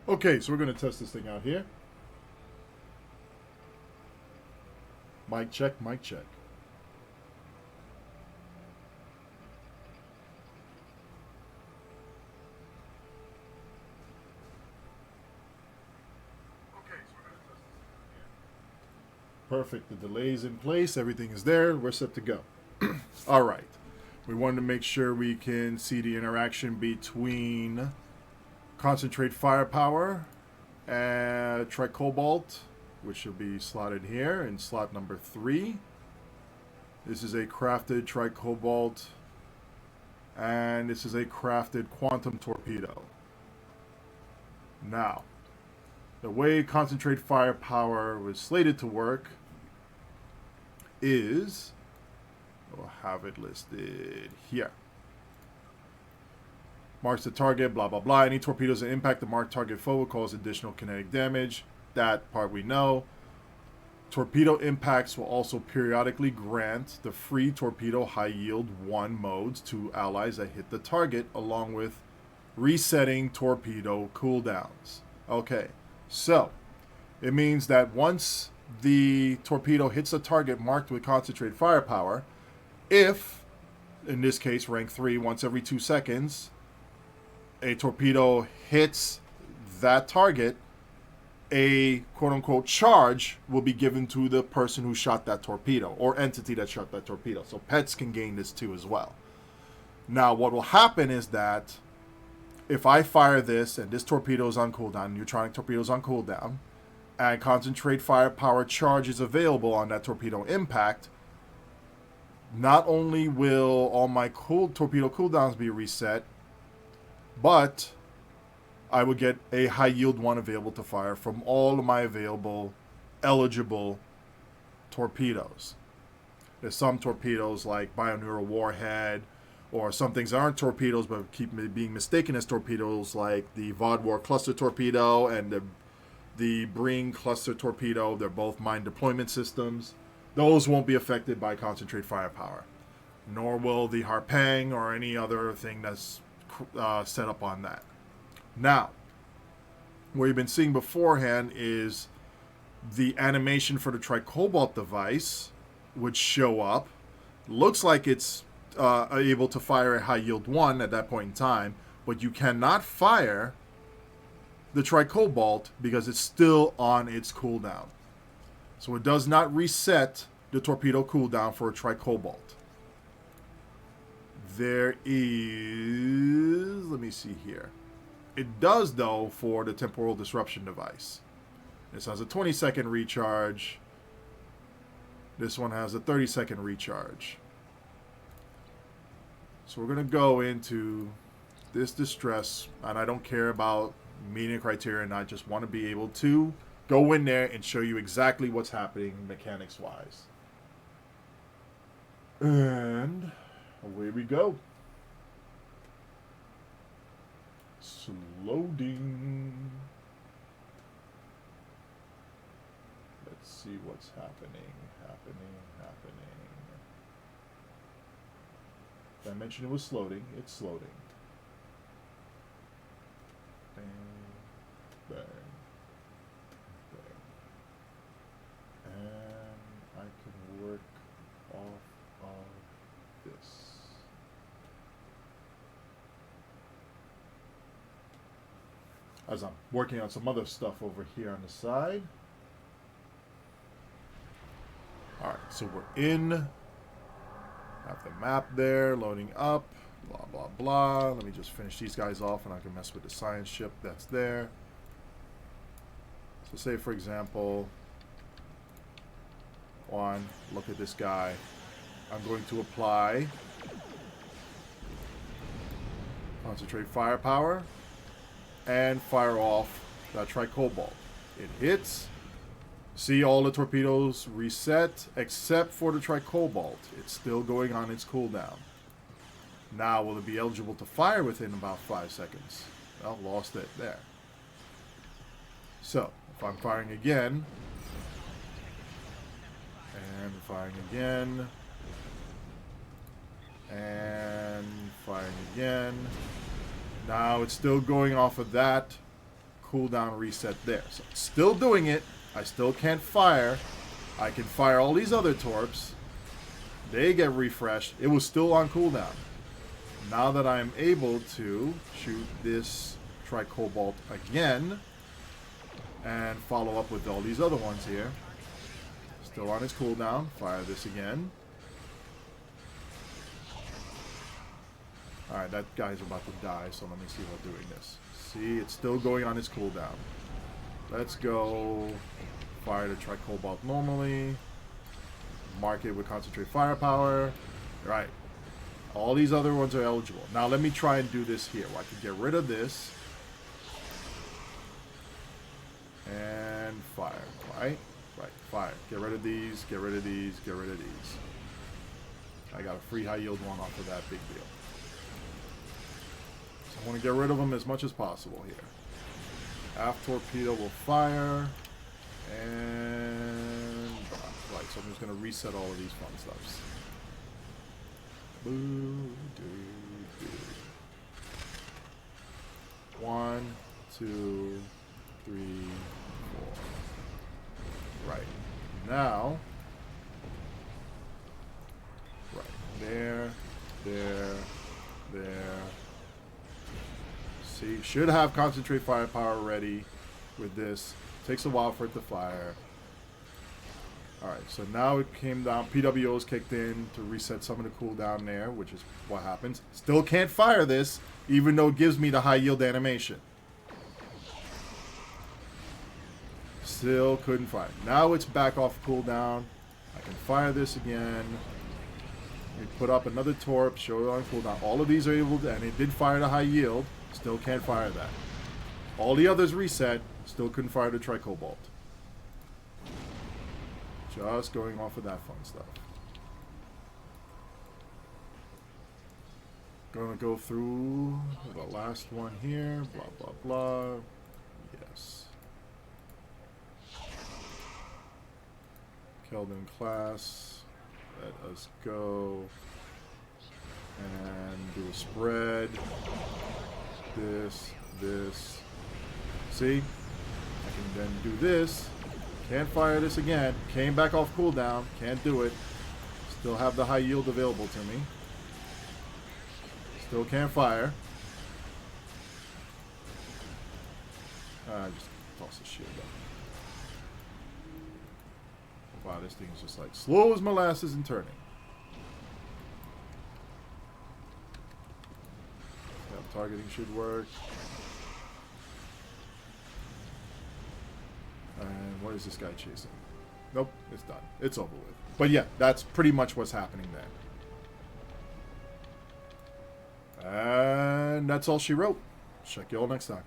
Okay, so we're going to test this thing out here. Mic check, mic check. Perfect. The delay's in place. Everything is there. We're set to go. All right. We wanted to make sure we can see the interaction between concentrate firepower and Tricobalt, which should be slotted here in slot number 3. This is a crafted Tricobalt, and this is a crafted quantum torpedo. Now, the way concentrate firepower was slated to work is, we'll have it listed here. Marks the target, blah, blah, blah. Any torpedoes that impact the marked target foe will cause additional kinetic damage. That part we know. Torpedo impacts will also periodically grant the free torpedo high yield 1 modes to allies that hit the target, along with resetting torpedo cooldowns. Okay, so it means that once the torpedo hits a target marked with concentrated firepower, if, in this case, rank 3, once every 2 seconds, a torpedo hits that target, a quote-unquote charge will be given to the person who shot that torpedo, or entity that shot that torpedo. So pets can gain this too as well. Now, what will happen is that if I fire this, and this torpedo is on cooldown, neutronic torpedo is on cooldown, and concentrate firepower charge is available on that torpedo impact, not only will all my torpedo cooldowns be reset, but I would get a high yield 1 available to fire from all of my available eligible torpedoes. There's some torpedoes like Bioneural Warhead, or some things that aren't torpedoes but keep being mistaken as torpedoes, like the VOD War Cluster Torpedo and the Bring Cluster Torpedo. They're both mine deployment systems. Those won't be affected by concentrate firepower, nor will the Harpang or any other thing that's set up on that. Now, what you've been seeing beforehand is the animation for the Tricobalt device would show up. Looks like it's able to fire a high yield 1 at that point in time, but you cannot fire the Tricobalt because it's still on its cooldown. So it does not reset the torpedo cooldown for a Tricobalt. There is, let me see here. It does, though, for the temporal disruption device. This has a 20-second recharge. This one has a 30-second recharge. So we're going to go into this distress, and I don't care about meeting criteria, and I just want to be able to go in there and show you exactly what's happening mechanics-wise. And away we go. Loading. Let's see what's happening. Did I mention it was loading? It's loading. Bang, bang, bang. And I can work off of this. As I'm working on some other stuff over here on the side. Alright, so we're in. Have the map there, loading up, blah, blah, blah. Let me just finish these guys off and I can mess with the science ship that's there. So say, for example, look at this guy. I'm going to apply concentrate firepower and fire off that Tricobalt. It hits. See all the torpedoes reset except for the Tricobalt. It's still going on its cooldown. Now, will it be eligible to fire within about 5 seconds? Well, lost it there. So, if I'm firing again, and firing again, and firing again, now it's still going off of that cooldown reset there. So still doing it. I still can't fire. I can fire all these other torps. They get refreshed. It was still on cooldown. Now that I'm able to shoot this Tricobalt again and follow up with all these other ones here. Still on its cooldown. Fire this again. Alright, that guy's about to die, so let me see while doing this. See, it's still going on its cooldown. Let's go fire the Tricobalt normally. Mark it with concentrate firepower. Right. All these other ones are eligible. Now let me try and do this here. Well, I can get rid of this. And fire. Right? Right. Fire. Get rid of these. Get rid of these. Get rid of these. I got a free high yield one off of that. Big deal. So I want to get rid of them as much as possible here. Aft torpedo will fire. And right, so I'm just gonna reset all of these fun stuffs. Boo, doo, doo. 1, 2, 3, 4. Right now, right there. See, should have concentrate firepower ready with this. Takes a while for it to fire. Alright, so now it came down. PWOs kicked in to reset some of the cooldown there, which is what happens. Still can't fire this, even though it gives me the high yield animation. Still couldn't fire. Now it's back off cooldown. I can fire this again. We put up another torp, show it on cooldown. All of these are able to, and it did fire the high yield. Still can't fire that. All the others reset. Still couldn't fire the Tricobalt. Just going off of that fun stuff. Gonna go through the last one here. Blah, blah, blah. Yes. Keldon class. Let us go. And do a spread. This. See? I can then do this. Can't fire this again. Came back off cooldown. Can't do it. Still have the high yield available to me. Still can't fire. Just toss the shield up. Wow, this thing is just like slow as molasses and turning. Targeting should work. And what is this guy chasing? Nope, it's done. It's over with. But yeah, that's pretty much what's happening there. And that's all she wrote. Check you all next time.